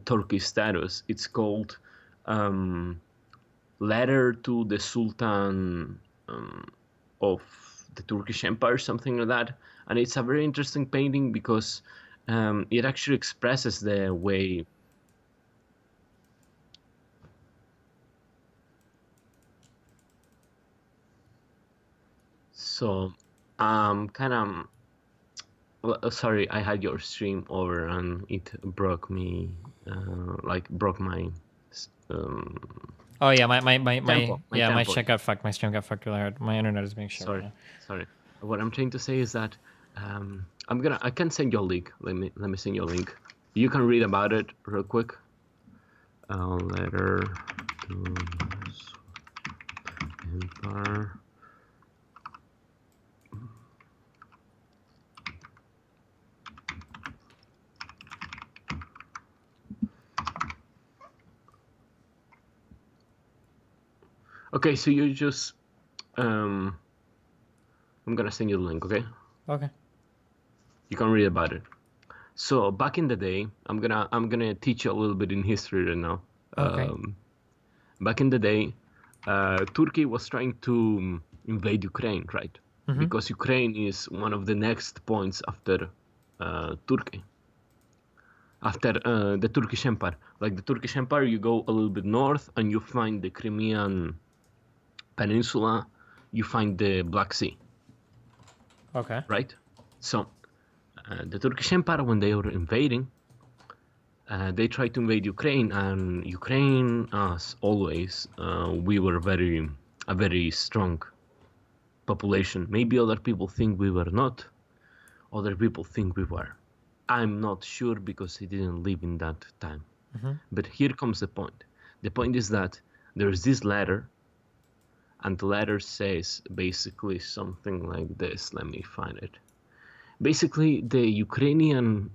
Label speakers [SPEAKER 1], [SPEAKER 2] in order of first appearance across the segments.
[SPEAKER 1] Turkish status. It's called Letter to the Sultan of the Turkish Empire, something like that. And it's a very interesting painting because it actually expresses the way. So, kind of. Well, sorry, I had your stream over and it broke me, broke my
[SPEAKER 2] Oh yeah, my
[SPEAKER 1] tempo. My
[SPEAKER 2] yeah, my
[SPEAKER 1] tempo.
[SPEAKER 2] shit got fucked. My stream got fucked really hard. My internet is being shit right
[SPEAKER 1] Sorry,
[SPEAKER 2] now.
[SPEAKER 1] sorry. What I'm trying to say is that I can send you a link. Let me send you a link. You can read about it real quick. Letter to Empire. Okay, so you just I'm gonna send you the link, okay?
[SPEAKER 2] Okay.
[SPEAKER 1] You can read about it. So back in the day, I'm gonna teach you a little bit in history right now.
[SPEAKER 2] Okay.
[SPEAKER 1] Back in the day, Turkey was trying to invade Ukraine, right?
[SPEAKER 2] Mm-hmm.
[SPEAKER 1] Because Ukraine is one of the next points after Turkey, after the Turkish Empire. Like the Turkish Empire, you go a little bit north and you find the Crimean Peninsula, you find the Black Sea.
[SPEAKER 2] Okay.
[SPEAKER 1] Right? So the Turkish Empire, when they were invading, they tried to invade Ukraine, and Ukraine, as always, we were a very strong population. Maybe other people think we were not. Other people think we were. I'm not sure because I didn't live in that time.
[SPEAKER 2] Mm-hmm.
[SPEAKER 1] But here comes the point. The point is that there's this letter, and the letter says basically something like this. Let me find it. Basically, the Ukrainian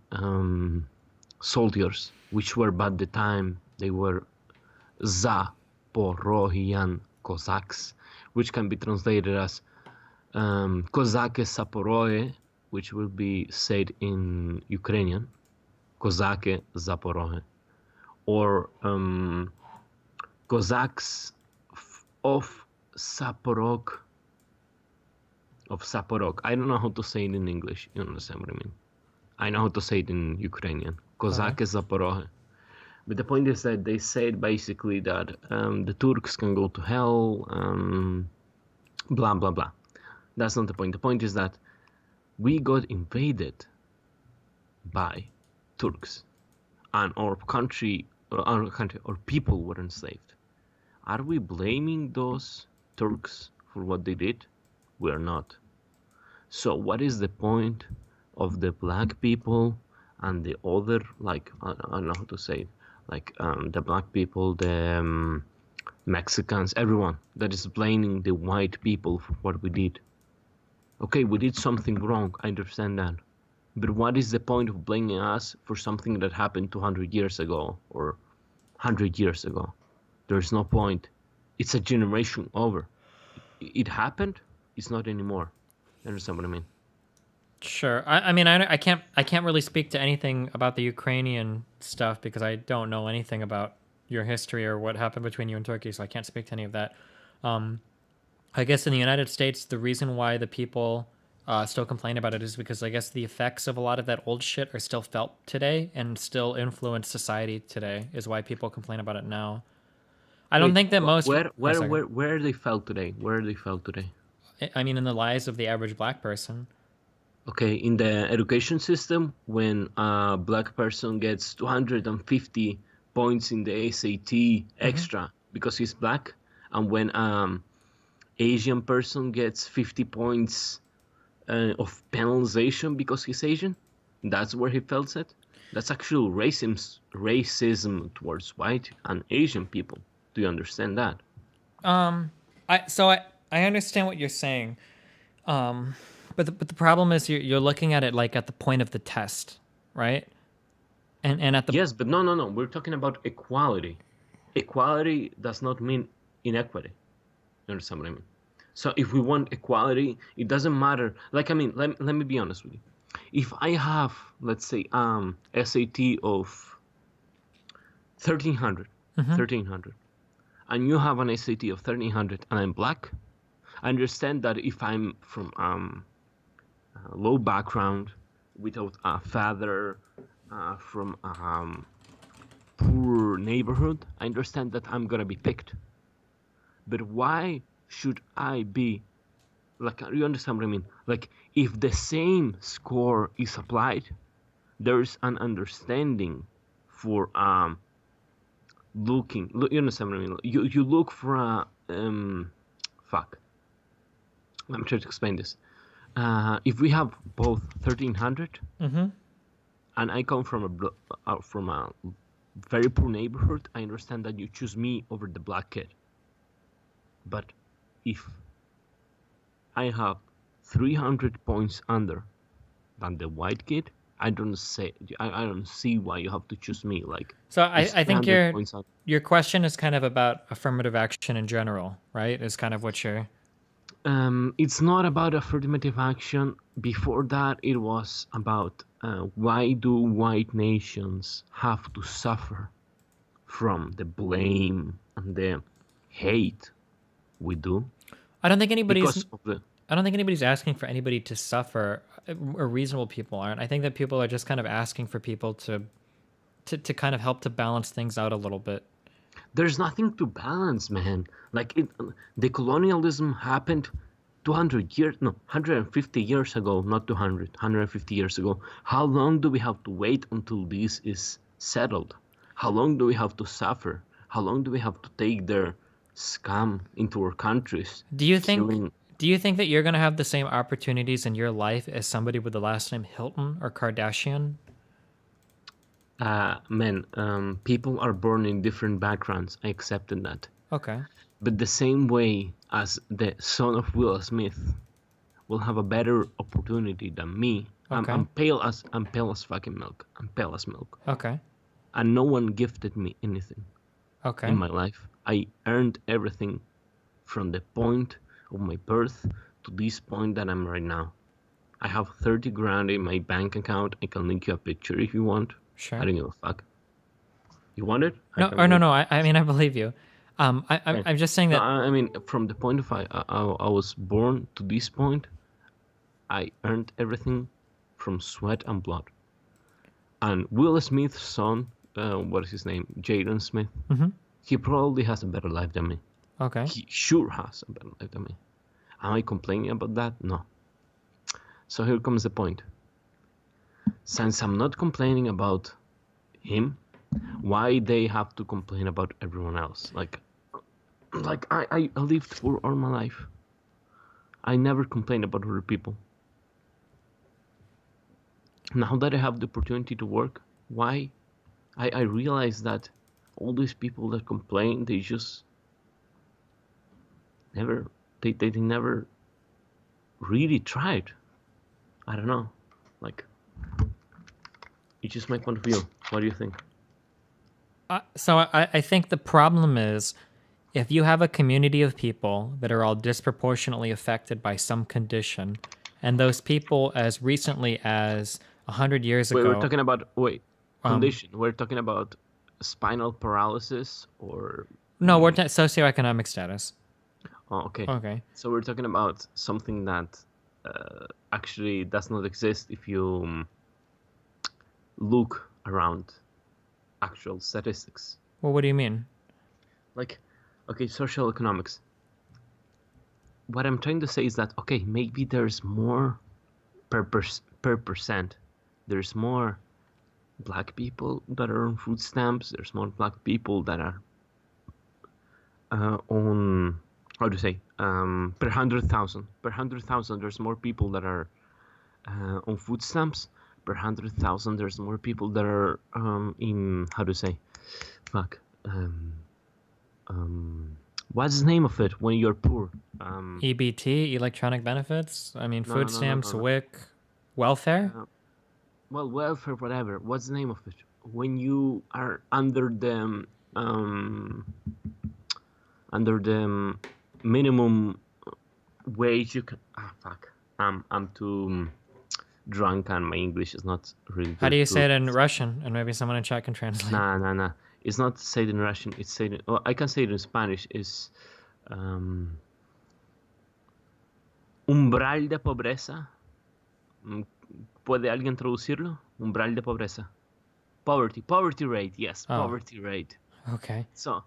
[SPEAKER 1] soldiers, which were by the time they were Zaporohian Cossacks, which can be translated as Kozake Saporohe, which will be said in Ukrainian, Kozake Zaporohe, or Cossacks of Saporog. I don't know how to say it in English. You understand what I mean? I know how to say it in Ukrainian. Kozake Zaporohe. But the point is that they said basically that the Turks can go to hell, blah, blah, blah. That's not the point. The point is that we got invaded by Turks, and our country, or people were enslaved. Are we blaming those Turks for what they did? We're not. So what is the point of the black people and the other, like, I don't know how to say it, like the black people, the Mexicans, everyone that is blaming the white people for what we did? Okay, we did something wrong, I understand that. But what is the point of blaming us for something that happened 200 years ago or 100 years ago? There's no point. It's a generation over. It happened, it's not anymore. You understand what I mean?
[SPEAKER 2] Sure. I mean, I can't really speak to anything about the Ukrainian stuff because I don't know anything about your history or what happened between you and Turkey, so I can't speak to any of that. I guess in the United States, the reason why the people still complain about it is because I guess the effects of a lot of that old shit are still felt today and still influence society today. Is why people complain about it now. I don't think that most.
[SPEAKER 1] Where they felt today? Where are they felt today?
[SPEAKER 2] I mean, in the lives of the average black person.
[SPEAKER 1] Okay, in the education system, when a black person gets 250 points in the SAT extra because he's black, and when Asian person gets 50 points of penalization because he's Asian, that's where he felt it. That's actual racism towards white and Asian people. Do you understand that?
[SPEAKER 2] I understand what you're saying, but the problem is you're looking at it like at the point of the test, right? And at the
[SPEAKER 1] yes, but no. We're talking about equality. Equality does not mean inequity. You understand what I mean? So if we want equality, it doesn't matter. Like, I mean, let me be honest with you. If I have, let's say, SAT of 1300, 1300, and you have an SAT of 1300, and I'm black. I understand that if I'm from a low background, without a father, from a poor neighborhood, I understand that I'm gonna be picked. But why should I be, like, you understand what I mean? Like, if the same score is applied, there's an understanding for you understand what I mean? You look for a fuck. I'm trying to explain this. If we have both 1300, and I come from a very poor neighborhood, I understand that you choose me over the black kid. But if I have 300 points under than the white kid, I don't see why you have to choose me. Like,
[SPEAKER 2] so I think
[SPEAKER 1] 300 points under.
[SPEAKER 2] your question is kind of about affirmative action in general, right? Is kind of what you're.
[SPEAKER 1] It's not about affirmative action. Before that, it was about why do white nations have to suffer from the blame and the hate we do?
[SPEAKER 2] I don't think anybody's asking for anybody to suffer, or reasonable people aren't. I think that people are just kind of asking for people to kind of help to balance things out a little bit.
[SPEAKER 1] There's nothing to balance, man. Like, the colonialism happened 150 years ago, not 200, 150 years ago. How long do we have to wait until this is settled? How long do we have to suffer? How long do we have to take their scam into our countries?
[SPEAKER 2] Do you think that you're going to have the same opportunities in your life as somebody with the last name Hilton or Kardashian?
[SPEAKER 1] People are born in different backgrounds. I accepted that.
[SPEAKER 2] Okay.
[SPEAKER 1] But the same way as the son of Will Smith will have a better opportunity than me.
[SPEAKER 2] Okay.
[SPEAKER 1] I'm pale as fucking milk. I'm pale as milk.
[SPEAKER 2] Okay.
[SPEAKER 1] And no one gifted me anything.
[SPEAKER 2] Okay.
[SPEAKER 1] In my life. I earned everything from the point of my birth to this point that I'm right now. I have 30 grand in my bank account. I can link you a picture if you want.
[SPEAKER 2] Sure.
[SPEAKER 1] I don't give a fuck. You want it?
[SPEAKER 2] No. I mean, I believe you. I'm just saying that.
[SPEAKER 1] No, I mean, from the point of I was born to this point, I earned everything from sweat and blood. And Will Smith's son, what is his name? Jaden Smith.
[SPEAKER 2] Mm-hmm.
[SPEAKER 1] He probably has a better life than me.
[SPEAKER 2] Okay.
[SPEAKER 1] He sure has a better life than me. Am I complaining about that? No. So here comes the point. Since I'm not complaining about him, why they have to complain about everyone else? Like I lived poor all my life. I never complained about other people. Now that I have the opportunity to work, why? I realize that all these people that complain, they just never, they never really tried. I don't know. Like, it's just my point of view. What do you think?
[SPEAKER 2] So I think the problem is, if you have a community of people that are all disproportionately affected by some condition, and those people as recently as 100 years ago...
[SPEAKER 1] We're talking about, condition. We're talking about spinal paralysis or...
[SPEAKER 2] No, we're socioeconomic status.
[SPEAKER 1] Oh, okay.
[SPEAKER 2] Okay.
[SPEAKER 1] So we're talking about something that actually does not exist if you look around actual statistics.
[SPEAKER 2] Well, what do you mean?
[SPEAKER 1] Like, okay, social economics. What I'm trying to say is that, okay, maybe there's more per percent. There's more black people that are on food stamps. There's more black people that are on, how to say, per 100,000. Per 100,000, there's more people that are on food stamps. Per 100,000, there's more people that are in, how to say, what's the name of it when you're poor?
[SPEAKER 2] EBT, electronic benefits. I mean, food stamps, WIC, welfare.
[SPEAKER 1] Well, welfare, whatever. What's the name of it? When you are under the minimum wage, you can. I'm too drunk and my English is not really good.
[SPEAKER 2] How do you say it in Russian? And maybe someone in chat can translate.
[SPEAKER 1] Nah. It's not said in Russian. It's said. Well, I can say it in Spanish. Is um, umbral de pobreza. ¿Puede alguien traducirlo? Umbral de pobreza. Poverty rate. Yes,
[SPEAKER 2] Oh,
[SPEAKER 1] poverty rate.
[SPEAKER 2] okay.
[SPEAKER 1] So,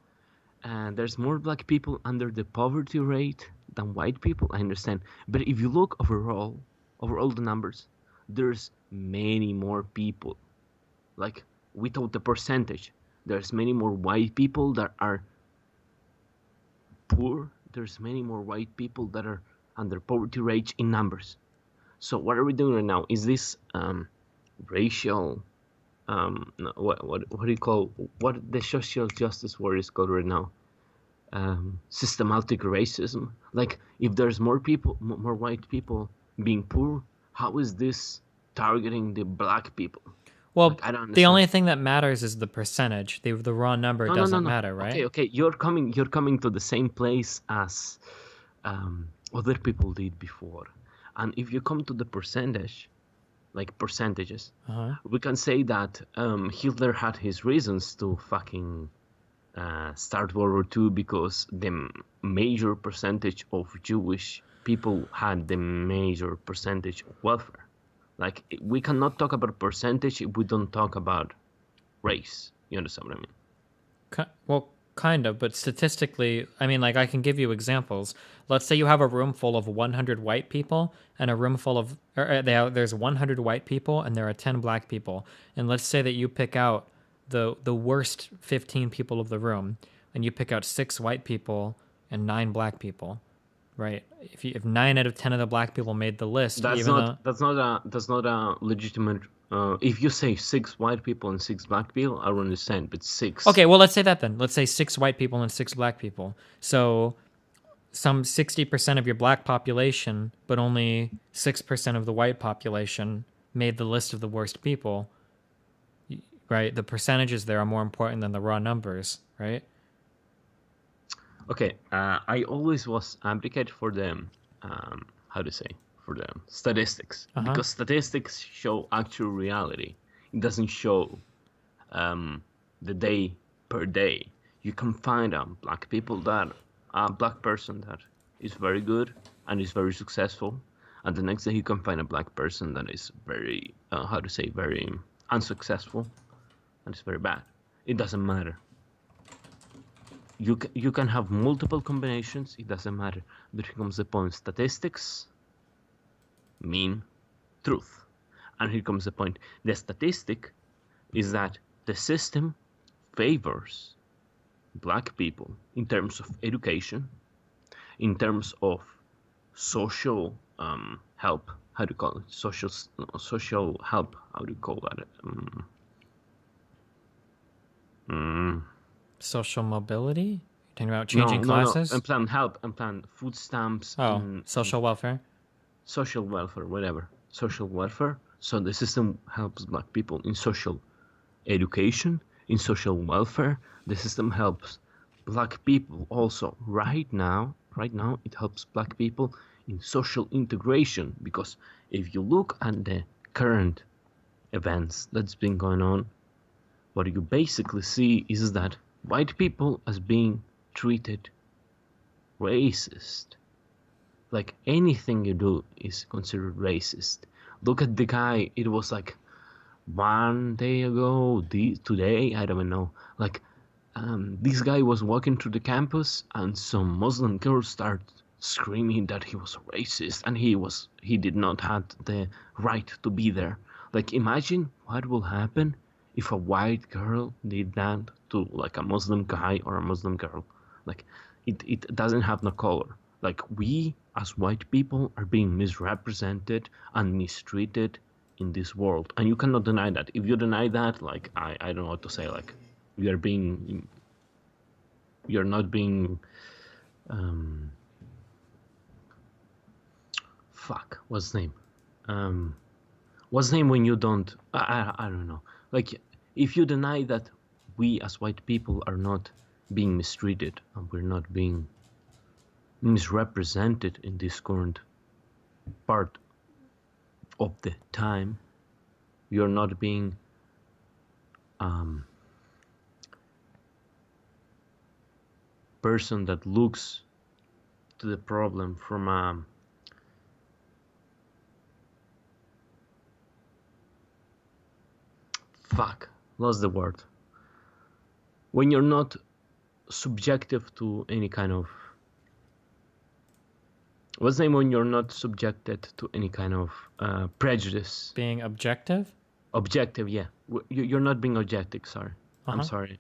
[SPEAKER 1] there's more black people under the poverty rate than white people. I understand, but if you look overall the numbers, there's many more people. Like without the percentage, there's many more white people that are poor. There's many more white people that are under poverty rate in numbers. So what are we doing right now? Is this racial? No, what do you call what the social justice word is called right now? Systematic racism. Like if there's more people, more white people being poor, how is this targeting the black people?
[SPEAKER 2] Well,
[SPEAKER 1] Like I don't
[SPEAKER 2] the
[SPEAKER 1] understand.
[SPEAKER 2] only thing that matters is the percentage. The raw number doesn't matter, right?
[SPEAKER 1] Okay. You're coming to the same place as other people did before, and if you come to the percentage, like percentages, we can say that Hitler had his reasons to fucking start World War II because the major percentage of Jewish people had the major percentage of welfare. Like we cannot talk about percentage if we don't talk about race. You understand what I mean?
[SPEAKER 2] Well, kind of, but statistically, I mean, like I can give you examples. Let's say you have a room full of 100 white people and a room full of there's 100 white people and there are 10 black people. And let's say that you pick out the worst 15 people of the room and you pick out 6 white people and 9 black people, right? If 9 out of 10 of the black people made the list,
[SPEAKER 1] That's not a legitimate. If you say 6 white people and 6 black people, I don't understand. But 6.
[SPEAKER 2] Okay, well, let's say that then. Let's say 6 white people and 6 black people. So some 60% of your black population, but only 6% of the white population made the list of the worst people, right? The percentages there are more important than the raw numbers, right?
[SPEAKER 1] Okay, I always was advocate for them. How to say for them statistics because statistics show actual reality. It doesn't show the day per day. You can find a black person that is very good and is very successful, and the next day you can find a black person that is very very unsuccessful and it's very bad. It doesn't matter. You can have multiple combinations. It doesn't matter. But here comes the point. Statistics mean truth, and here comes the point. The statistic is that the system favors black people in terms of education, in terms of social help. How do you call it? Social help. How do you call that?
[SPEAKER 2] Social mobility? You're talking about changing classes?
[SPEAKER 1] No. And help and food stamps.
[SPEAKER 2] Social welfare.
[SPEAKER 1] Social welfare, whatever. Social welfare. So the system helps black people in social education, in social welfare. The system helps black people also right now. It helps black people in social integration, because if you look at the current events that's been going on, what you basically see is that white people as being treated racist. Like anything you do is considered racist. Look at the guy. It was like one day ago, today, I don't know. Like this guy was walking through the campus and some Muslim girls started screaming that he was racist and he did not have the right to be there. Like imagine what will happen if a white girl did that to like a Muslim guy or a Muslim girl. Like it doesn't have no color. Like we as white people are being misrepresented and mistreated in this world, and you cannot deny that. If you deny that, like I don't know what to say. Like you're not being what's the name? What's the name when you don't? I don't know. Like if you deny that we as white people are not being mistreated and we're not being misrepresented in this current part of the time, you're not being person that looks to the problem from a lost the word. When you're not subjective to any kind of what's the name when you're not subjected to any kind of prejudice.
[SPEAKER 2] Being objective?
[SPEAKER 1] Objective, yeah. You're not being objective, sorry. I'm sorry.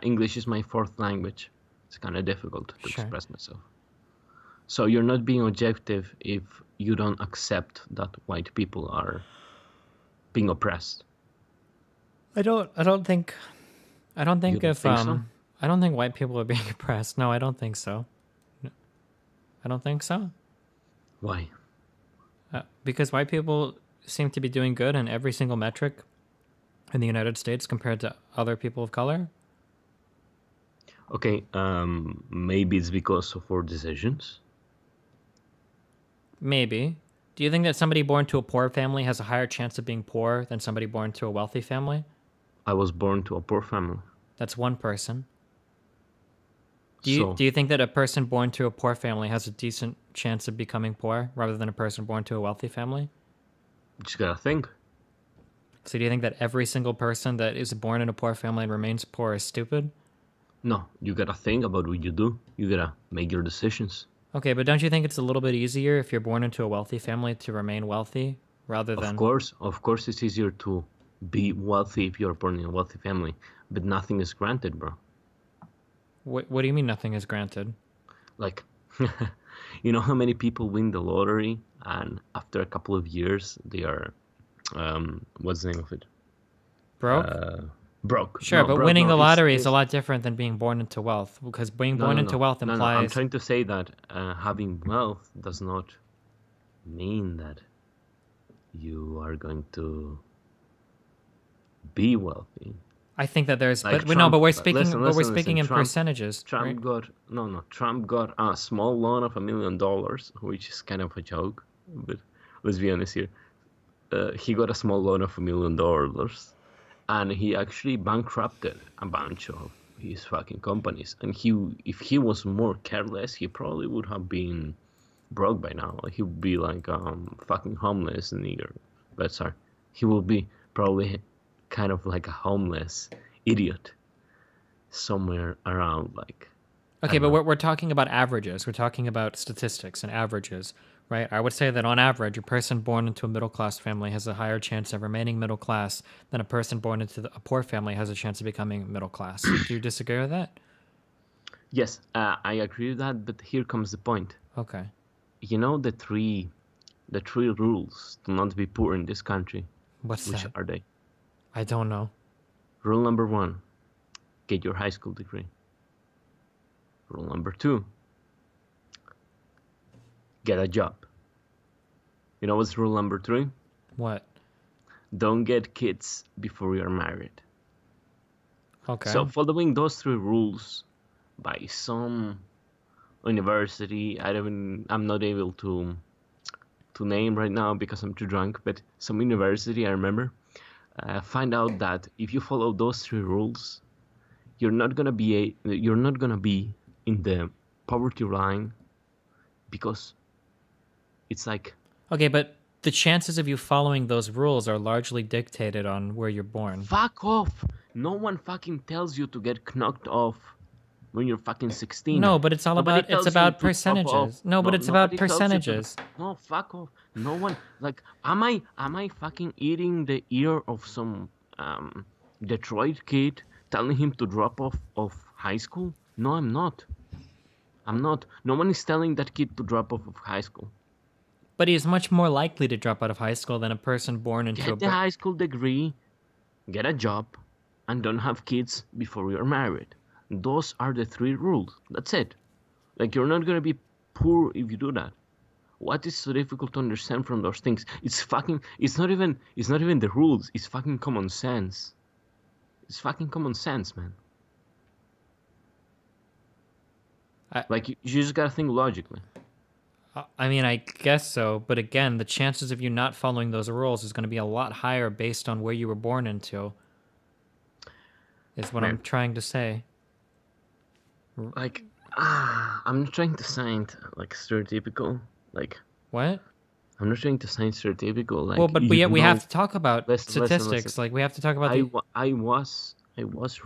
[SPEAKER 1] English is my fourth language. It's kind of difficult to express myself. So you're not being objective if you don't accept that white people are being oppressed.
[SPEAKER 2] I don't think
[SPEAKER 1] You don't think so?
[SPEAKER 2] I don't think white people are being oppressed. No, I don't think so. I don't think so.
[SPEAKER 1] Why?
[SPEAKER 2] Because white people seem to be doing good in every single metric in the United States compared to other people of color.
[SPEAKER 1] Okay, maybe it's because of our decisions.
[SPEAKER 2] Maybe. Do you think that somebody born to a poor family has a higher chance of being poor than somebody born to a wealthy family?
[SPEAKER 1] I was born to a poor family.
[SPEAKER 2] That's one person. Do you think that a person born to a poor family has a decent chance of becoming poor rather than a person born to a wealthy family?
[SPEAKER 1] Just gotta think.
[SPEAKER 2] So do you think that every single person that is born in a poor family and remains poor is stupid?
[SPEAKER 1] No, you gotta think about what you do. You gotta make your decisions.
[SPEAKER 2] Okay, but don't you think it's a little bit easier if you're born into a wealthy family to remain wealthy rather than...
[SPEAKER 1] Of course it's easier to be wealthy if you're born in a wealthy family, but nothing is granted, bro.
[SPEAKER 2] What do you mean nothing is granted?
[SPEAKER 1] Like, you know how many people win the lottery and after a couple of years they are, what's the name of it?
[SPEAKER 2] Broke?
[SPEAKER 1] Broke.
[SPEAKER 2] Sure,
[SPEAKER 1] No,
[SPEAKER 2] but
[SPEAKER 1] broke,
[SPEAKER 2] winning
[SPEAKER 1] no,
[SPEAKER 2] the lottery is a lot different than being born into wealth, because being born into wealth
[SPEAKER 1] No,
[SPEAKER 2] implies...
[SPEAKER 1] I'm trying to say that having wealth does not mean that you are going to be wealthy.
[SPEAKER 2] I think that there's,
[SPEAKER 1] Like
[SPEAKER 2] but
[SPEAKER 1] Trump,
[SPEAKER 2] we're speaking,
[SPEAKER 1] listen,
[SPEAKER 2] in
[SPEAKER 1] Trump,
[SPEAKER 2] percentages.
[SPEAKER 1] Trump got Trump got a small loan of $1 million, which is kind of a joke. But let's be honest here, he got a small loan of $1 million, and he actually bankrupted a bunch of his fucking companies. And if he was more careless, he probably would have been broke by now. He would be like fucking homeless nigger. But sorry, he would be probably kind of like a homeless idiot somewhere around like.
[SPEAKER 2] Okay, but we're talking about averages. We're talking about statistics and averages, right? I would say that on average, a person born into a middle-class family has a higher chance of remaining middle class than a person born into a poor family has a chance of becoming middle class. Do you disagree with that?
[SPEAKER 1] Yes, I agree with that, but here comes the point.
[SPEAKER 2] Okay.
[SPEAKER 1] You know the three rules to not be poor in this country.
[SPEAKER 2] Which
[SPEAKER 1] that? Are they?
[SPEAKER 2] I don't know.
[SPEAKER 1] Rule number 1, get your high school degree. Rule number 2, get a job. You know what's rule number 3?
[SPEAKER 2] What?
[SPEAKER 1] Don't get kids before you're married.
[SPEAKER 2] Okay.
[SPEAKER 1] So following those 3 rules by some university, I'm not able to name right now because I'm too drunk, but some university I remember find out that if you follow those 3 rules, you're not gonna be in the poverty line, because it's like...
[SPEAKER 2] Okay, but the chances of you following those rules are largely dictated on where you're born.
[SPEAKER 1] Fuck off! No one fucking tells you to get knocked off when you're fucking 16.
[SPEAKER 2] No, but it's about percentages. No, but it's about percentages.
[SPEAKER 1] No, fuck off. No one, like, am I fucking eating the ear of some Detroit kid telling him to drop off of high school? No, I'm not. No one is telling that kid to drop off of high school.
[SPEAKER 2] But he is much more likely to drop out of high school than a person born into
[SPEAKER 1] Get the high school degree, get a job, and don't have kids before you're married. Those are the 3 rules. That's it. Like, you're not gonna be poor if you do that. What is so difficult to understand from those things? It's not even the rules. It's fucking common sense. It's fucking common sense, man. Like, you just gotta think logically.
[SPEAKER 2] I mean, I guess so, but again, the chances of you not following those rules is going to be a lot higher based on where you were born into, is what I'm trying to say.
[SPEAKER 1] Like, I'm not trying to sound like stereotypical. Like
[SPEAKER 2] What?
[SPEAKER 1] I'm not trying to sound stereotypical.
[SPEAKER 2] Well,
[SPEAKER 1] Like
[SPEAKER 2] but
[SPEAKER 1] you
[SPEAKER 2] we have
[SPEAKER 1] know,
[SPEAKER 2] to talk about
[SPEAKER 1] listen.
[SPEAKER 2] statistics. Like we have to talk about the.
[SPEAKER 1] I was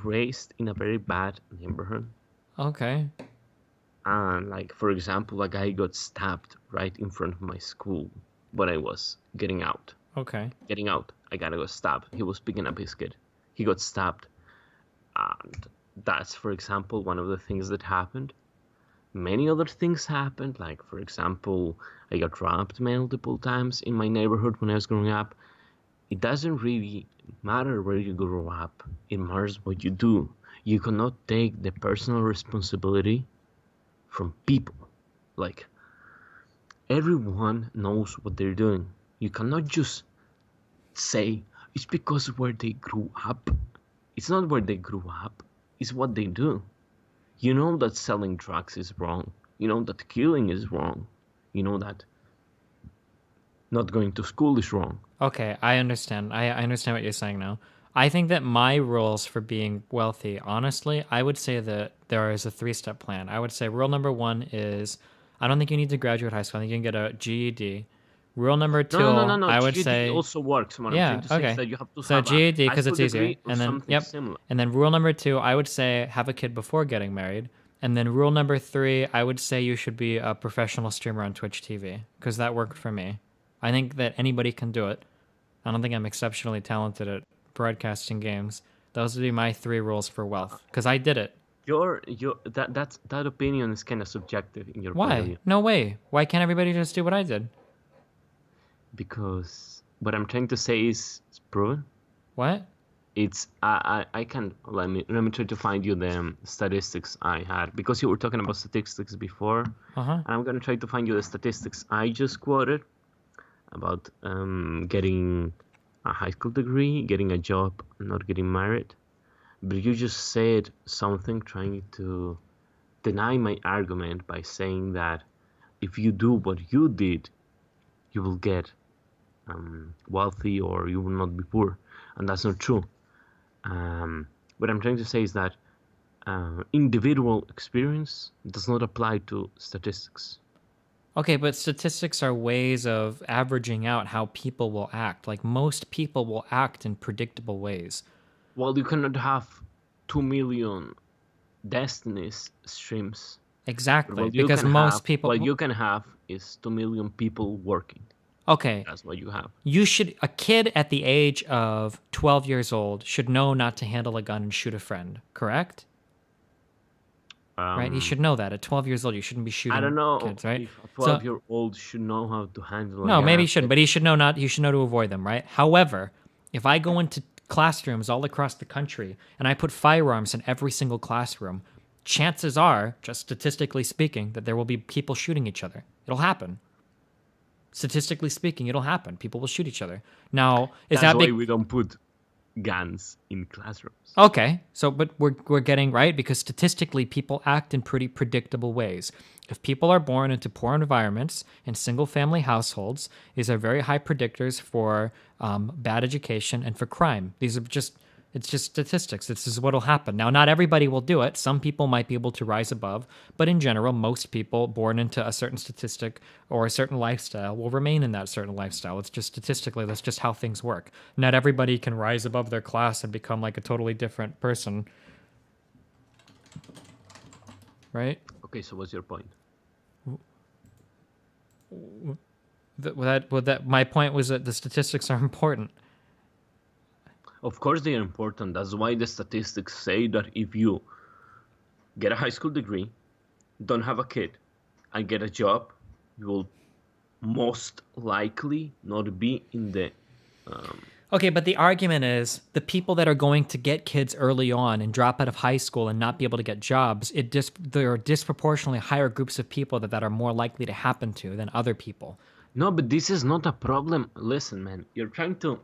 [SPEAKER 1] raised in a very bad neighborhood,
[SPEAKER 2] Okay.
[SPEAKER 1] and like for example, a guy got stabbed right in front of my school when I was getting out.
[SPEAKER 2] Okay.
[SPEAKER 1] Getting out, I got stabbed. He was picking up his kid. He got stabbed, and that's for example one of the things that happened. Many other things happened, like for example, I got robbed multiple times in my neighborhood when I was growing up. It doesn't really matter where you grow up, it matters what you do. You cannot take the personal responsibility from people. Like, everyone knows what they're doing. You cannot just say it's because where they grew up. It's not where they grew up, it's what they do. You know that selling drugs is wrong. You know that killing is wrong. You know that not going to school is wrong.
[SPEAKER 2] Okay, I understand. I understand what you're saying now. I think that my rules for being wealthy, honestly, I would say that there is a 3-step plan. I would say rule number 1 is I don't think you need to graduate high school. I think you can get a GED. Rule number 2,
[SPEAKER 1] No.
[SPEAKER 2] I would
[SPEAKER 1] GED
[SPEAKER 2] say,
[SPEAKER 1] also works. What I'm trying
[SPEAKER 2] yeah,
[SPEAKER 1] to say is
[SPEAKER 2] okay.
[SPEAKER 1] that you have to
[SPEAKER 2] So
[SPEAKER 1] have a
[SPEAKER 2] GED
[SPEAKER 1] high
[SPEAKER 2] because
[SPEAKER 1] school
[SPEAKER 2] it's easier.
[SPEAKER 1] degree or
[SPEAKER 2] And then,
[SPEAKER 1] something
[SPEAKER 2] yep.
[SPEAKER 1] similar.
[SPEAKER 2] And then rule number 2, I would say have a kid before getting married. And then rule number 3, I would say you should be a professional streamer on Twitch TV because that worked for me. I think that anybody can do it. I don't think I'm exceptionally talented at broadcasting games. Those would be my 3 rules for wealth because I did it.
[SPEAKER 1] That opinion is kind of subjective in your point of
[SPEAKER 2] Why?
[SPEAKER 1] view.
[SPEAKER 2] No way. Why can't everybody just do what I did?
[SPEAKER 1] Because what I'm trying to say is it's proven.
[SPEAKER 2] What?
[SPEAKER 1] It's I can let me try to find you the statistics I had because you were talking about statistics before,
[SPEAKER 2] Uh-huh.
[SPEAKER 1] and I'm gonna try to find you the statistics I just quoted about getting a high school degree, getting a job, not getting married. But you just said something trying to deny my argument by saying that if you do what you did, you will get wealthy or you will not be poor, and that's not true. What I'm trying to say is that individual experience does not apply to statistics.
[SPEAKER 2] Okay, but statistics are ways of averaging out how people will act. Like most people will act in predictable ways.
[SPEAKER 1] Well, you cannot have 2 million Destinies streams.
[SPEAKER 2] Exactly, because most people.
[SPEAKER 1] What you can have is 2 million people working.
[SPEAKER 2] Okay.
[SPEAKER 1] That's what you have.
[SPEAKER 2] A kid at the age of 12 years old should know not to handle a gun and shoot a friend, correct? Right? He should know that. At 12 years old, you shouldn't be shooting
[SPEAKER 1] I don't know
[SPEAKER 2] kids, right?
[SPEAKER 1] if a 12-year-old should know how to handle a
[SPEAKER 2] No,
[SPEAKER 1] gun.
[SPEAKER 2] maybe he shouldn't, but he should know to avoid them, right? However, if I go into classrooms all across the country and I put firearms in every single classroom, chances are, just statistically speaking, that there will be people shooting each other. It'll happen. Statistically speaking, it'll happen. People will shoot each other. Now,
[SPEAKER 1] That's why we don't put guns in classrooms.
[SPEAKER 2] Okay, so but we're getting right because statistically people act in pretty predictable ways. If people are born into poor environments in single-family households, these are very high predictors for bad education and for crime. It's just statistics. This is what'll happen. Now, not everybody will do it. Some people might be able to rise above, but in general, most people born into a certain statistic or a certain lifestyle will remain in that certain lifestyle. It's just statistically, that's just how things work. Not everybody can rise above their class and become like a totally different person. Right?
[SPEAKER 1] Okay, so what's your point?
[SPEAKER 2] My point was that the statistics are important.
[SPEAKER 1] Of course they are important. That's why the statistics say that if you get a high school degree, don't have a kid, and get a job, you will most likely not be in the...
[SPEAKER 2] Okay, but the argument is the people that are going to get kids early on and drop out of high school and not be able to get jobs, there are disproportionately higher groups of people that are more likely to happen to than other people.
[SPEAKER 1] No, but this is not a problem. Listen, man, you're trying to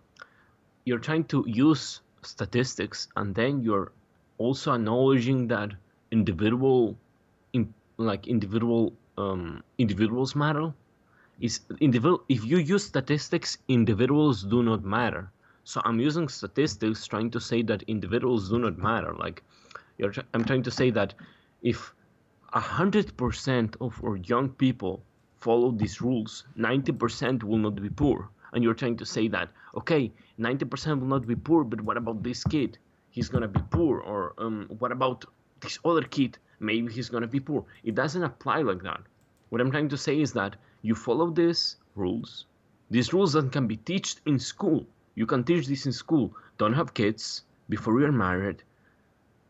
[SPEAKER 1] use statistics, and then you're also acknowledging that individuals matter. If you use statistics, individuals do not matter. So I'm using statistics trying to say that individuals do not matter. I'm trying to say that if 100% of our young people follow these rules, 90% will not be poor. And you're trying to say that, okay, 90% will not be poor, but what about this kid? He's gonna be poor. Or what about this other kid? Maybe he's gonna be poor. It doesn't apply like that. What I'm trying to say is that you follow these rules that can be taught in school. You can teach this in school. Don't have kids before you're married.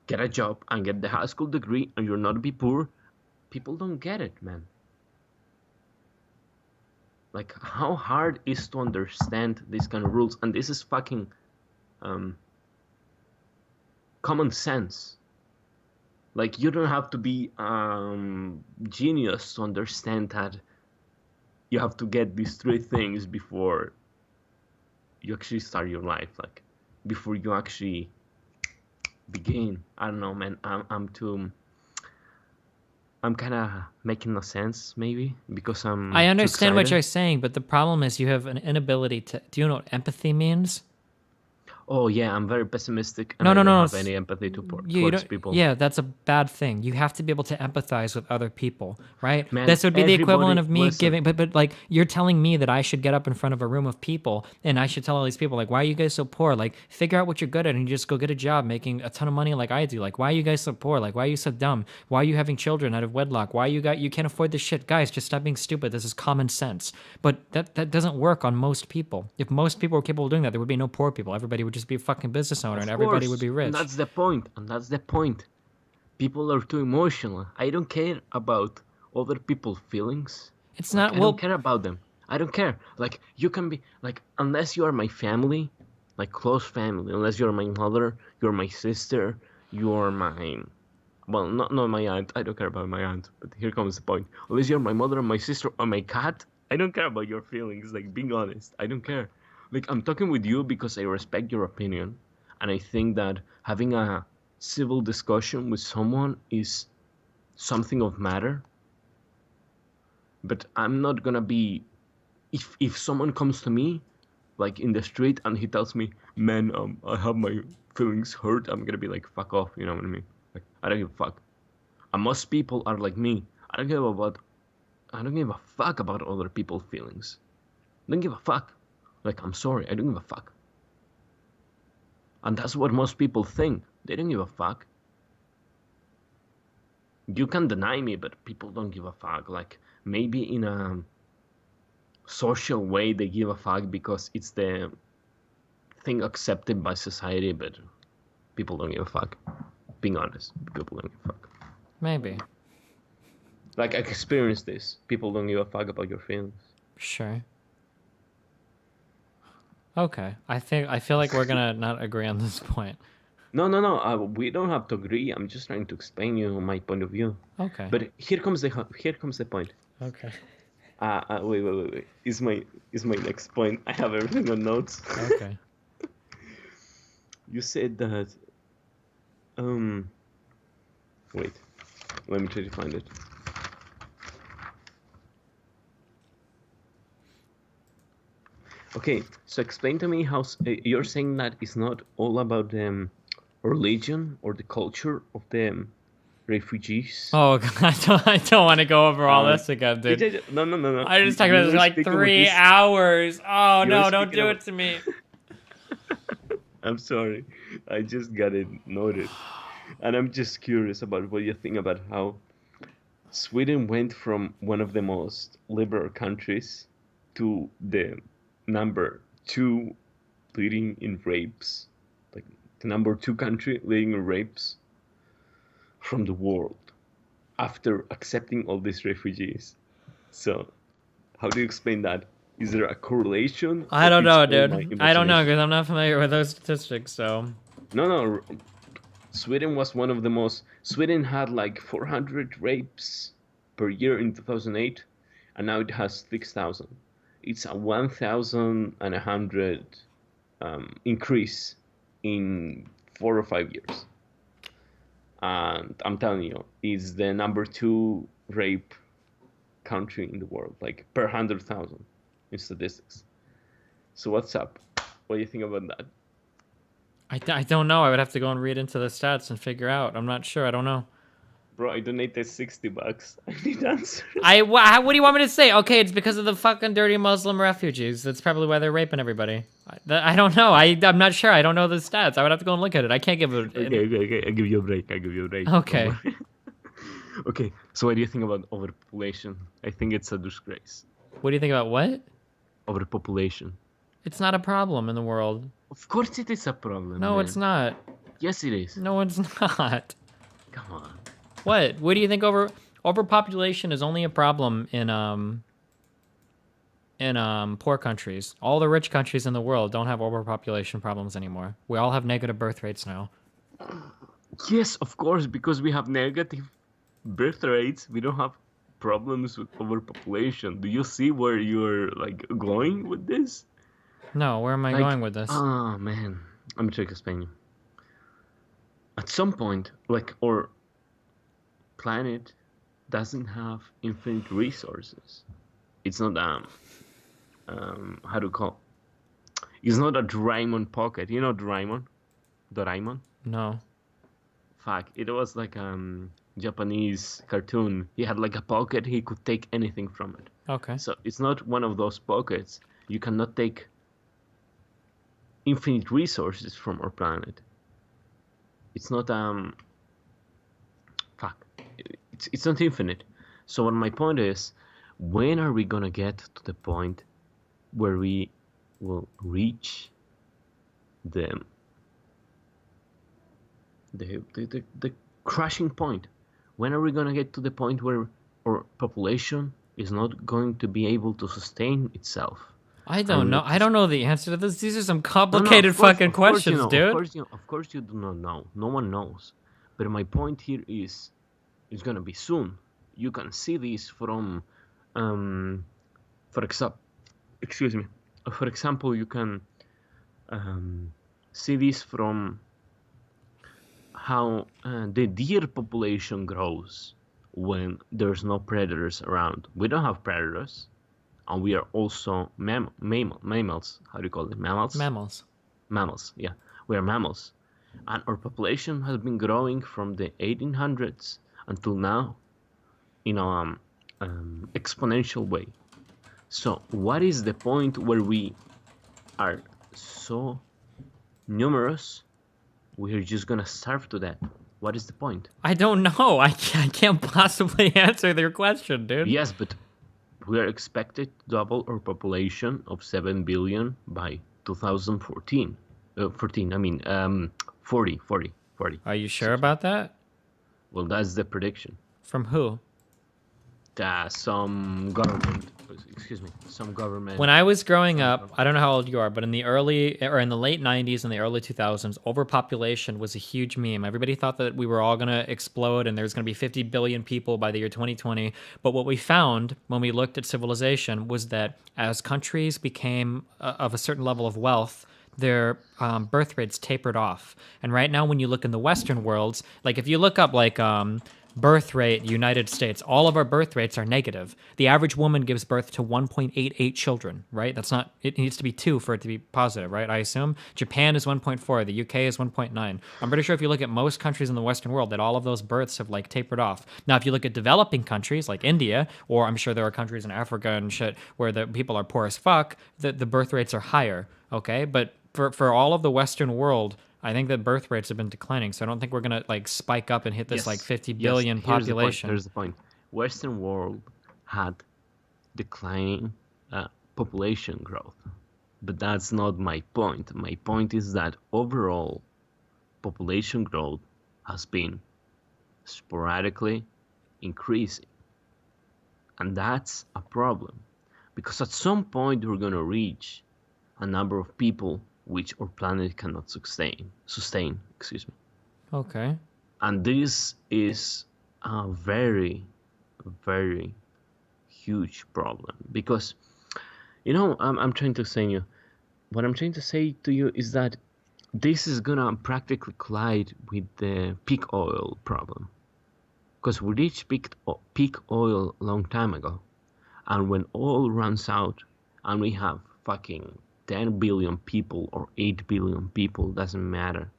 [SPEAKER 1] Get a job and get the high school degree, and you'll not be poor. People don't get it, man. Like, how hard is to understand these kind of rules? And this is fucking common sense. Like, you don't have to be genius to understand that you have to get these three things before you actually start your life. Like, before you actually begin. I don't know, man. I'm kind of making no sense, maybe, because
[SPEAKER 2] I understand what
[SPEAKER 1] excited.
[SPEAKER 2] you're saying, but the problem is you have an inability to. Do you know what empathy means?
[SPEAKER 1] Oh yeah, I'm very pessimistic, and
[SPEAKER 2] No,
[SPEAKER 1] I
[SPEAKER 2] no,
[SPEAKER 1] don't
[SPEAKER 2] no.
[SPEAKER 1] have any empathy towards
[SPEAKER 2] don't,
[SPEAKER 1] people.
[SPEAKER 2] yeah, that's a bad thing. You have to be able to empathize with other people, right?
[SPEAKER 1] Man,
[SPEAKER 2] This would be the equivalent
[SPEAKER 1] everybody-
[SPEAKER 2] of me
[SPEAKER 1] listen.
[SPEAKER 2] giving, but like you're telling me that I should get up in front of a room of people and I should tell all these people like, why are you guys so poor? Like, figure out what you're good at and you just go get a job making a ton of money like I do. Like, why are you guys so poor? Like, why are you so dumb? Why are you having children out of wedlock? Why you can't afford this shit? Guys, just stop being stupid. This is common sense. But that doesn't work on most people. If most people were capable of doing that, there would be no poor people. Everybody would just be a fucking business owner and
[SPEAKER 1] Of
[SPEAKER 2] everybody
[SPEAKER 1] course,
[SPEAKER 2] would be rich.
[SPEAKER 1] And that's the point. And that's the point. People are too emotional. I don't care about other people's feelings.
[SPEAKER 2] It's not
[SPEAKER 1] I
[SPEAKER 2] well.
[SPEAKER 1] don't care about them. I don't care. Like, you can be like, unless you are my family, like close family, unless you're my mother, you're my sister, you're my, well, not my aunt. I don't care about my aunt. But here comes the point. Unless you're my mother, my sister, or my cat, I don't care about your feelings. Like, being honest, I don't care. Like, I'm talking with you because I respect your opinion, and I think that having a civil discussion with someone is something of matter. But I'm not gonna be, if someone comes to me like in the street and he tells me, man, I have my feelings hurt, I'm gonna be like, fuck off, you know what I mean? Like, I don't give a fuck. And most people are like me. I don't give a fuck about other people's feelings. I don't give a fuck. Like, I'm sorry, I don't give a fuck. And that's what most people think. They don't give a fuck. You can deny me, but people don't give a fuck. Like, maybe in a social way they give a fuck because it's the thing accepted by society, but people don't give a fuck. Being honest, people don't give a fuck.
[SPEAKER 2] Maybe.
[SPEAKER 1] Like, I experienced this. People don't give a fuck about your feelings.
[SPEAKER 2] Sure. Okay. I feel like we're gonna not agree on this point.
[SPEAKER 1] No. We don't have to agree. I'm just trying to explain you my point of view.
[SPEAKER 2] Okay.
[SPEAKER 1] But here comes the point.
[SPEAKER 2] Okay.
[SPEAKER 1] Wait. Is my next point. I have everything on notes.
[SPEAKER 2] Okay.
[SPEAKER 1] You said that. Wait. Let me try to find it. Okay, so explain to me how you're saying that it's not all about the religion or the culture of the refugees.
[SPEAKER 2] Oh, God, I don't want to go over all this again, dude.
[SPEAKER 1] No.
[SPEAKER 2] I just talked about this for like 3 hours. Oh,
[SPEAKER 1] You
[SPEAKER 2] no,
[SPEAKER 1] were
[SPEAKER 2] don't
[SPEAKER 1] speaking
[SPEAKER 2] do
[SPEAKER 1] of-
[SPEAKER 2] it to me.
[SPEAKER 1] I'm sorry, I just got it noted, and I'm just curious about what you think about how Sweden went from one of the most liberal countries to the number 2 leading in rapes, like the number 2 country leading in rapes from the world after accepting all these refugees. So, how do you explain that? Is there a correlation?
[SPEAKER 2] I
[SPEAKER 1] or
[SPEAKER 2] don't
[SPEAKER 1] it's
[SPEAKER 2] know,
[SPEAKER 1] all
[SPEAKER 2] dude.
[SPEAKER 1] my
[SPEAKER 2] I don't know
[SPEAKER 1] imagination?
[SPEAKER 2] because I'm not familiar with those statistics, so.
[SPEAKER 1] No. Sweden was one of the most. Sweden had like 400 rapes per year in 2008, and now it has 6,000. It's a 1,100 increase in 4 or 5 years. And I'm telling you, it's the number 2 rape country in the world, like per 100,000 in statistics. So what's up? What do you think about that?
[SPEAKER 2] I don't know. I would have to go and read into the stats and figure out. I'm not sure. I don't know.
[SPEAKER 1] Bro, I donated $60. I need answers.
[SPEAKER 2] What do you want me to say? Okay, it's because of the fucking dirty Muslim refugees. That's probably why they're raping everybody. I don't know. I'm not sure. I don't know the stats. I would have to go and look at it. I can't give it.
[SPEAKER 1] Okay. I give you a break. Don't
[SPEAKER 2] Okay.
[SPEAKER 1] worry. Okay, so what do you think about overpopulation? I think it's a disgrace.
[SPEAKER 2] What do you think about what?
[SPEAKER 1] Overpopulation.
[SPEAKER 2] It's not a problem in the world.
[SPEAKER 1] Of course it is a problem.
[SPEAKER 2] No,
[SPEAKER 1] man.
[SPEAKER 2] it's not.
[SPEAKER 1] Yes, it is.
[SPEAKER 2] No, it's not.
[SPEAKER 1] Come on.
[SPEAKER 2] What? What do you think overpopulation is only a problem in poor countries. All the rich countries in the world don't have overpopulation problems anymore. We all have negative birth rates now.
[SPEAKER 1] Yes, of course, because we have negative birth rates. We don't have problems with overpopulation. Do you see where you're like going with this?
[SPEAKER 2] No, where am I going with this?
[SPEAKER 1] Oh man, let me try to explain you. At some point, like our planet doesn't have infinite resources. It's not how to call? It's not a Doraemon pocket. You know Doraemon? Doraemon?
[SPEAKER 2] No.
[SPEAKER 1] Fuck! It was like Japanese cartoon. He had like a pocket. He could take anything from it.
[SPEAKER 2] Okay.
[SPEAKER 1] So it's not one of those pockets. You cannot take infinite resources from our planet. It's not fuck. It's not infinite. So what my point is, when are we gonna get to the point where we will reach the crashing point? When are we gonna get to the point where our population is not going to be able to sustain itself?
[SPEAKER 2] I don't know. I don't know the answer to this. These are some complicated fucking questions, dude.
[SPEAKER 1] Of course you do not know. No one knows. But my point here is, it's gonna be soon. You can see this from, for example, you can see this from how the deer population grows when there's no predators around. We don't have predators. And we are also mammals. How do you call them? Mammals? Mammals, yeah. We are mammals. And our population has been growing from the 1800s until now in an exponential way. So what is the point where we are so numerous, we're just going to starve to death? What is the point?
[SPEAKER 2] I don't know. I can't possibly answer their question, dude.
[SPEAKER 1] Yes, but we are expected to double our population of 7 billion by 2014. 40.
[SPEAKER 2] Are you sure about that?
[SPEAKER 1] Well, that's the prediction.
[SPEAKER 2] From who?
[SPEAKER 1] Some government.
[SPEAKER 2] When I was growing up, I don't know how old you are, but in the late 90s and the early 2000s, overpopulation was a huge meme. Everybody thought that we were all going to explode and there's going to be 50 billion people by the year 2020. But what we found when we looked at civilization was that as countries became of a certain level of wealth, their birth rates tapered off. And right now, when you look in the Western worlds, like if you look up like birth rate, United States, all of our birth rates are negative. The average woman gives birth to 1.88 children, right? That's not, it needs to be 2 for it to be positive, right? I assume. Japan is 1.4, the UK is 1.9. I'm pretty sure if you look at most countries in the Western world, that all of those births have like tapered off. Now, if you look at developing countries like India, or I'm sure there are countries in Africa and shit where the people are poor as fuck, the birth rates are higher, okay? But for all of the Western world, I think that birth rates have been declining, so I don't think we're gonna like spike up and hit this like 50 billion population.
[SPEAKER 1] Here's the point. Western world had declining population growth, but that's not my point. My point is that overall population growth has been sporadically increasing, and that's a problem because at some point we're gonna reach a number of people which our planet cannot sustain.
[SPEAKER 2] Okay.
[SPEAKER 1] And this is a very, very huge problem because, I'm trying to say you, what I'm trying to say to you is that this is gonna practically collide with the peak oil problem, because we reached peak oil a long time ago, and when oil runs out, and we have fucking 10 billion people or 8 billion people, doesn't matter,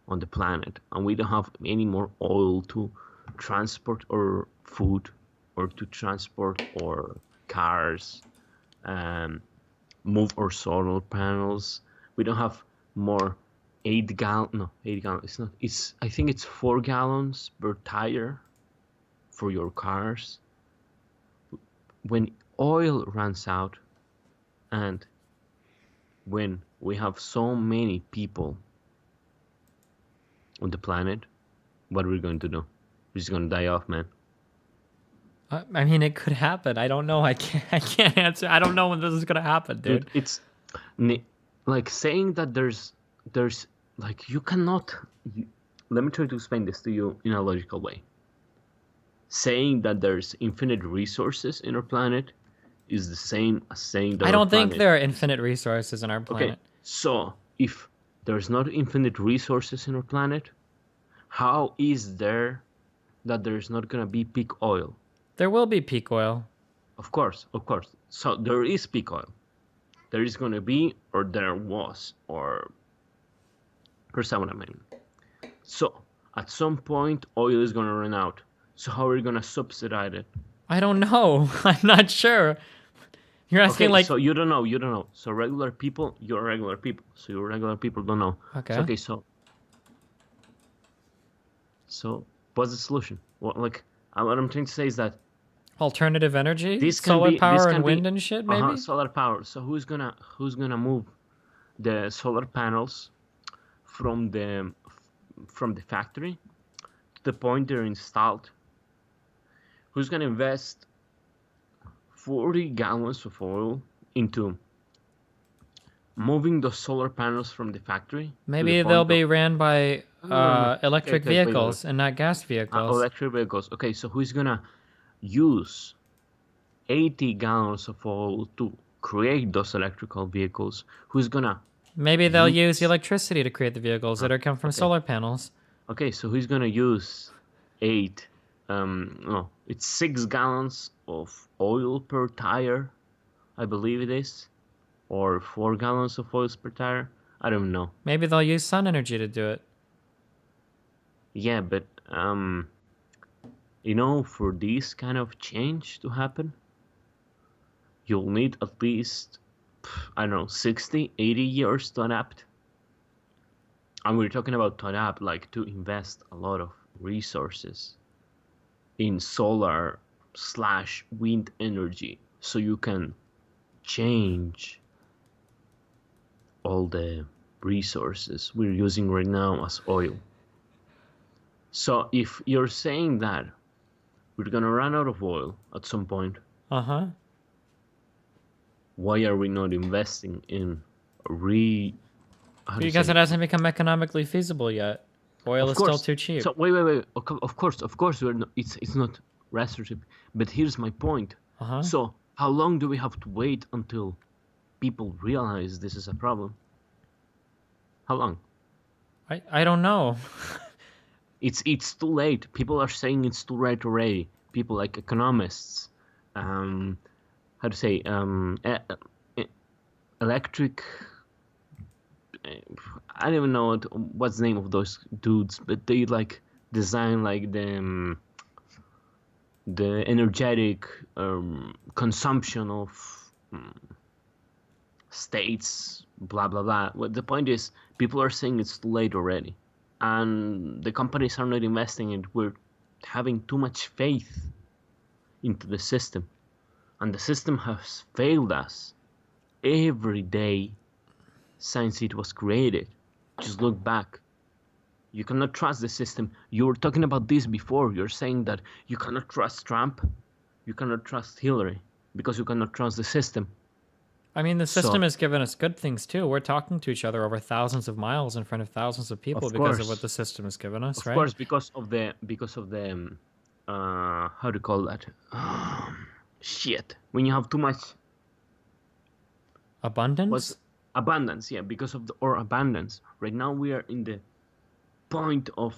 [SPEAKER 1] on the planet, and we don't have any more oil to transport our food or to transport our cars, um, move our solar panels. We don't have more 8 gallon. No, 8 gallon. It's not. It's. I think it's 4 gallons per tire for your cars. When oil runs out, and when we have so many people on the planet, what are we going to do? We're just gonna die off, man.
[SPEAKER 2] I mean, it could happen. I don't know. I can't answer. I don't know when this is gonna happen, dude.
[SPEAKER 1] Dude, it's like saying that there's like you cannot. Let me try to explain this to you in a logical way. Saying that there's infinite resources in our planet is the same as saying that
[SPEAKER 2] I
[SPEAKER 1] our
[SPEAKER 2] don't think
[SPEAKER 1] planet.
[SPEAKER 2] there are infinite resources on our
[SPEAKER 1] Okay,
[SPEAKER 2] planet.
[SPEAKER 1] so if there's not infinite resources in our planet, how is there that there's not gonna be peak oil?
[SPEAKER 2] There will be peak oil.
[SPEAKER 1] Of course, of course. So there is peak oil. There is gonna be, or there was, or here's what I mean. So at some point, oil is gonna run out. So how are you gonna subsidize it?
[SPEAKER 2] I don't know. I'm not sure. You're asking
[SPEAKER 1] Okay,
[SPEAKER 2] like
[SPEAKER 1] so you don't know, you don't know. So regular people, you're regular people. So your regular people don't know.
[SPEAKER 2] Okay.
[SPEAKER 1] So, okay, so what's the solution? What I'm trying to say is that
[SPEAKER 2] alternative energy,
[SPEAKER 1] this can
[SPEAKER 2] solar
[SPEAKER 1] be
[SPEAKER 2] power
[SPEAKER 1] this can
[SPEAKER 2] and
[SPEAKER 1] be
[SPEAKER 2] wind and shit. Maybe.
[SPEAKER 1] solar power. So who's gonna move the solar panels from the factory to the point they're installed? Who's gonna invest 40 gallons of oil into moving the solar panels from the factory?
[SPEAKER 2] Maybe they'll be ran by
[SPEAKER 1] no.
[SPEAKER 2] electric
[SPEAKER 1] Okay, wait.
[SPEAKER 2] vehicles and not gas vehicles.
[SPEAKER 1] Electric vehicles. Okay, so who's gonna use 80 gallons of oil to create those electrical vehicles? Who's gonna
[SPEAKER 2] Maybe they'll use electricity to create the vehicles that are come from solar panels.
[SPEAKER 1] Okay, so who's gonna use it's 6 gallons of oil per tire, I believe it is, or 4 gallons of oil per tire. I don't know.
[SPEAKER 2] Maybe they'll use sun energy to do it.
[SPEAKER 1] Yeah, but for this kind of change to happen, you'll need at least, I don't know, 60, 80 years to adapt. And we're talking about to adapt, like to invest a lot of resources in solar/wind energy so you can change all the resources we're using right now as oil. So if you're saying that we're gonna run out of oil at some point, why are we not investing in
[SPEAKER 2] because it hasn't become economically feasible yet. Oil is still too cheap.
[SPEAKER 1] So wait. Of course, we're not, it's not restrictive. But here's my point. So how long do we have to wait until people realize this is a problem? How long?
[SPEAKER 2] I don't know.
[SPEAKER 1] It's too late. People are saying it's too late already. People like economists, how to say, electric. I don't even know what's the name of those dudes, but they like design like the energetic consumption of states, blah blah blah. What the point is, people are saying it's too late already, and the companies are not investing in it. We're having too much faith into the system, and the system has failed us every day since it was created. Just look back. You cannot trust the system. You were talking about this before. You're saying that you cannot trust Trump, you cannot trust Hillary, because you cannot trust the system.
[SPEAKER 2] I mean, the system has given us good things too. We're talking to each other over thousands of miles in front of thousands of people because of what the system has given us, right?
[SPEAKER 1] Of course, because of the how do you call that? Shit. When you have too much
[SPEAKER 2] abundance.
[SPEAKER 1] Abundance, yeah, because of our abundance. Right now we are in the point of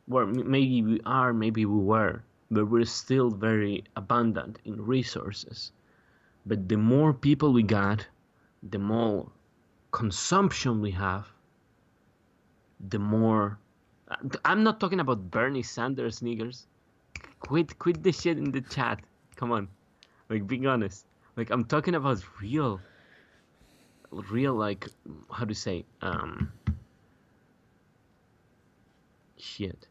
[SPEAKER 1] where maybe we are, maybe we were, but we're still very abundant in resources. But the more people we got, the more consumption we have, the more I'm not talking about Bernie Sanders niggers. Quit the shit in the chat. Come on, like being honest. Like I'm talking about real like how to say shit.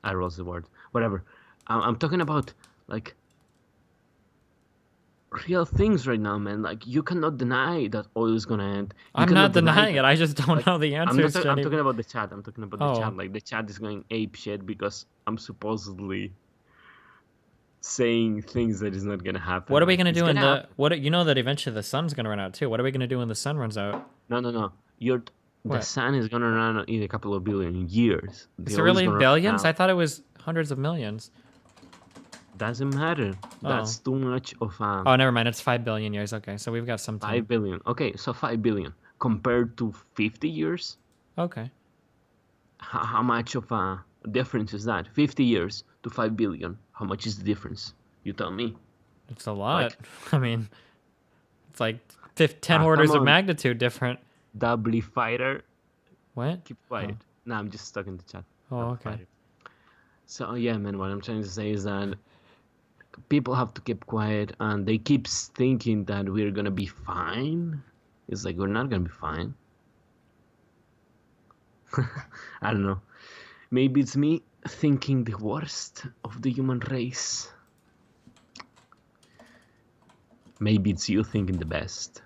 [SPEAKER 1] I lost the word. Whatever. I'm talking about like real things right now, man. Like you cannot deny that oil is gonna end. You
[SPEAKER 2] I'm not
[SPEAKER 1] cannot deny
[SPEAKER 2] denying
[SPEAKER 1] that.
[SPEAKER 2] it. I just don't
[SPEAKER 1] Like
[SPEAKER 2] know the
[SPEAKER 1] I'm not.
[SPEAKER 2] answers to
[SPEAKER 1] I'm
[SPEAKER 2] any.
[SPEAKER 1] talking about the chat. I'm talking about the
[SPEAKER 2] Oh,
[SPEAKER 1] chat. Like the chat is going ape shit because I'm supposedly saying things that is not gonna happen.
[SPEAKER 2] what are we
[SPEAKER 1] Like
[SPEAKER 2] gonna
[SPEAKER 1] it's
[SPEAKER 2] do in
[SPEAKER 1] gonna
[SPEAKER 2] the
[SPEAKER 1] happen.
[SPEAKER 2] what? You know that eventually the sun's gonna run out too. What are we gonna do when the sun runs out?
[SPEAKER 1] No. You're the
[SPEAKER 2] What?
[SPEAKER 1] sun is gonna run out in a couple of billion years.
[SPEAKER 2] Is
[SPEAKER 1] The
[SPEAKER 2] it
[SPEAKER 1] oil is
[SPEAKER 2] really
[SPEAKER 1] gonna run
[SPEAKER 2] billions?
[SPEAKER 1] out.
[SPEAKER 2] I thought it was hundreds of millions.
[SPEAKER 1] Doesn't matter.
[SPEAKER 2] Oh.
[SPEAKER 1] That's too much of a
[SPEAKER 2] Oh, never mind. It's 5 billion years. Okay, so we've got some time.
[SPEAKER 1] 5 billion. Okay, so 5 billion compared to 50 years.
[SPEAKER 2] Okay.
[SPEAKER 1] How much of a difference is that? 50 years to 5 billion. How much is the difference? You tell me.
[SPEAKER 2] It's a lot.
[SPEAKER 1] Like,
[SPEAKER 2] I mean, it's like 10
[SPEAKER 1] come
[SPEAKER 2] orders of
[SPEAKER 1] on,
[SPEAKER 2] magnitude different.
[SPEAKER 1] doubly fighter.
[SPEAKER 2] What?
[SPEAKER 1] Keep
[SPEAKER 2] Oh.
[SPEAKER 1] quiet. Nah, I'm just stuck in the chat.
[SPEAKER 2] Oh,
[SPEAKER 1] Double
[SPEAKER 2] okay.
[SPEAKER 1] fighter. So, yeah, man, what I'm trying to say is that people have to keep quiet and they keep thinking that we're gonna be fine. It's like, we're not gonna be fine. I don't know. Maybe it's me thinking the worst of the human race. Maybe it's you thinking the best.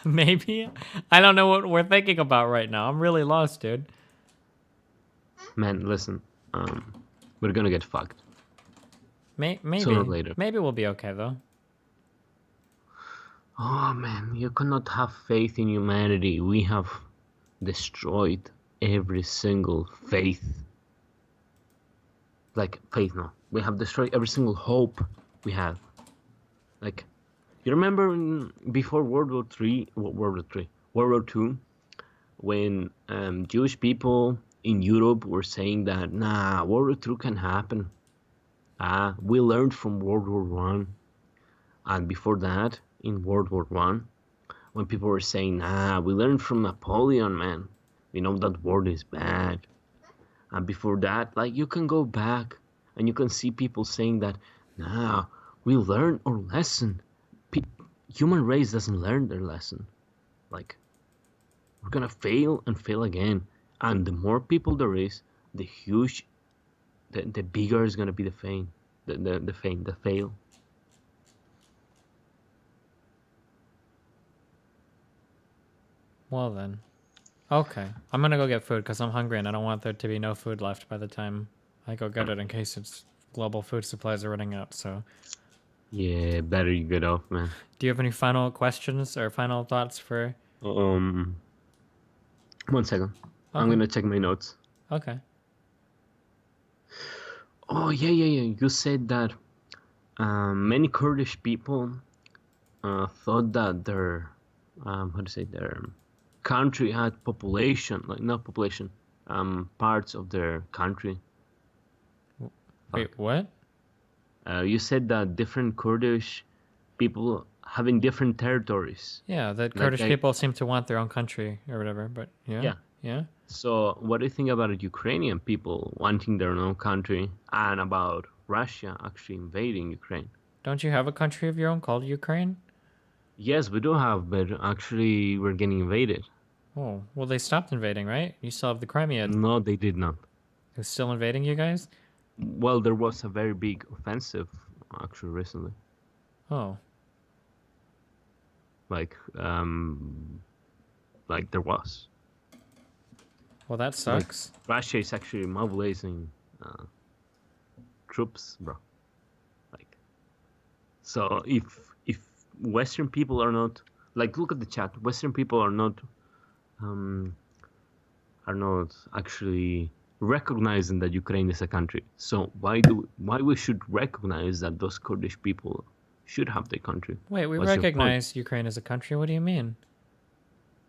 [SPEAKER 2] Maybe. I don't know what we're thinking about right now. I'm really lost, dude.
[SPEAKER 1] Man, listen. We're gonna get fucked sooner or
[SPEAKER 2] Maybe.
[SPEAKER 1] later.
[SPEAKER 2] Maybe we'll be okay though.
[SPEAKER 1] Oh man, you cannot have faith in humanity. We have destroyed every single faith. Like faith, no. We have destroyed every single hope we have. Like, you remember before World War Three, World War Three, World War Two, when Jewish people in Europe were saying that nah, World War Two can happen. We learned from World War One, and before that, in World War One, when people were saying nah, we learned from Napoleon, man. We know that war is bad. And before that, like you can go back and you can see people saying that nah, we learned our lesson. Human race doesn't learn their lesson. Like we're gonna fail and fail again. And the more people there is, the bigger is gonna be the fame, the fail.
[SPEAKER 2] Well then. Okay. I'm gonna go get food because I'm hungry and I don't want there to be no food left by the time I go get it in case it's global food supplies are running out. So,
[SPEAKER 1] Yeah, better you get off, man.
[SPEAKER 2] do you have any final questions or final thoughts for?
[SPEAKER 1] Um, 1 second. I'm
[SPEAKER 2] Okay.
[SPEAKER 1] gonna check my notes.
[SPEAKER 2] Okay.
[SPEAKER 1] Oh yeah. You said that many Kurdish people thought that their how to say their country had population, like not population, parts of their country.
[SPEAKER 2] Wait, what?
[SPEAKER 1] You said that different Kurdish people having different territories.
[SPEAKER 2] Yeah, the
[SPEAKER 1] Like
[SPEAKER 2] Kurdish people seem to want their own country or whatever, but yeah.
[SPEAKER 1] Yeah.
[SPEAKER 2] Yeah.
[SPEAKER 1] So what do you think about Ukrainian people wanting their own country and about Russia actually invading Ukraine?
[SPEAKER 2] Don't you have a country of your own called Ukraine?
[SPEAKER 1] Yes, we do have, but actually we're getting invaded.
[SPEAKER 2] Oh, well, they stopped invading, right? You still have the Crimea.
[SPEAKER 1] No, they did not.
[SPEAKER 2] Who's still invading you guys?
[SPEAKER 1] Well, there was a very big offensive actually recently.
[SPEAKER 2] Oh,
[SPEAKER 1] Like there was.
[SPEAKER 2] well, that sucks.
[SPEAKER 1] Russia is actually mobilizing troops, bro. Like, so if Western people are not like, look at the chat. Western people are not actually recognizing that Ukraine is a country. So why we should recognize that those Kurdish people should have their country?
[SPEAKER 2] Wait, we
[SPEAKER 1] What's your point?
[SPEAKER 2] recognize Ukraine as a country. What do you mean?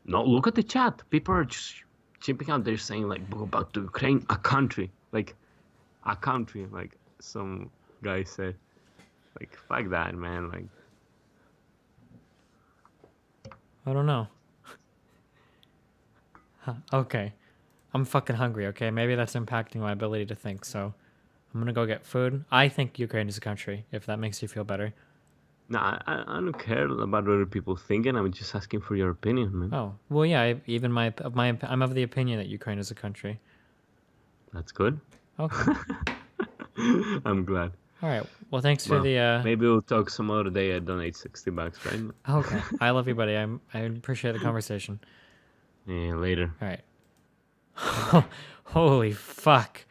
[SPEAKER 1] No, look at the chat. People are just chipping out. They're saying like, go back to Ukraine, a country, like a country, like some guy said. Like, fuck that, man. Like,
[SPEAKER 2] I don't know. Huh, okay. I'm fucking hungry, okay? Maybe that's impacting my ability to think, so I'm gonna go get food. I think Ukraine is a country, if that makes you feel better.
[SPEAKER 1] No, I don't care about what other people thinking. I'm just asking for your opinion, man.
[SPEAKER 2] Oh, well, yeah, even I'm of the opinion that Ukraine is a country.
[SPEAKER 1] That's good.
[SPEAKER 2] Okay.
[SPEAKER 1] I'm glad.
[SPEAKER 2] All right. Well, thanks for
[SPEAKER 1] Well,
[SPEAKER 2] the,
[SPEAKER 1] maybe we'll talk some other day. I donate $60, right?
[SPEAKER 2] okay. I love you, buddy. I appreciate the conversation.
[SPEAKER 1] Yeah, later.
[SPEAKER 2] All right. Holy fuck.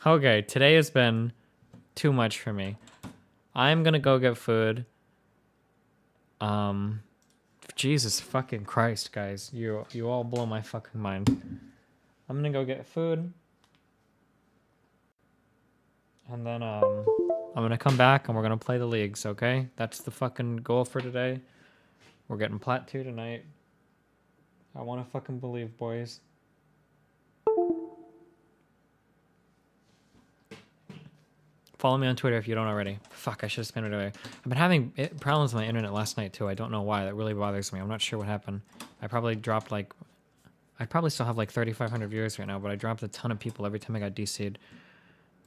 [SPEAKER 2] Okay, today has been too much for me. I'm gonna go get food. Jesus fucking Christ, guys. You all blow my fucking mind. I'm gonna go get food. And then I'm gonna come back and we're gonna play the leagues, okay? That's the fucking goal for today. We're getting Plat 2 tonight. I wanna fucking believe, boys. Follow me on Twitter if you don't already. Fuck, I should have spammed it away. I've been having problems with my internet last night too. I don't know why. That really bothers me. I'm not sure what happened. I probably dropped like... I probably still have like 3,500 viewers right now, but I dropped a ton of people every time I got DC'd.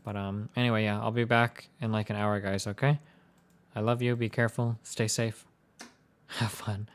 [SPEAKER 2] But anyway, yeah, I'll be back in like an hour, guys, okay? I love you. Be careful. Stay safe. Have fun.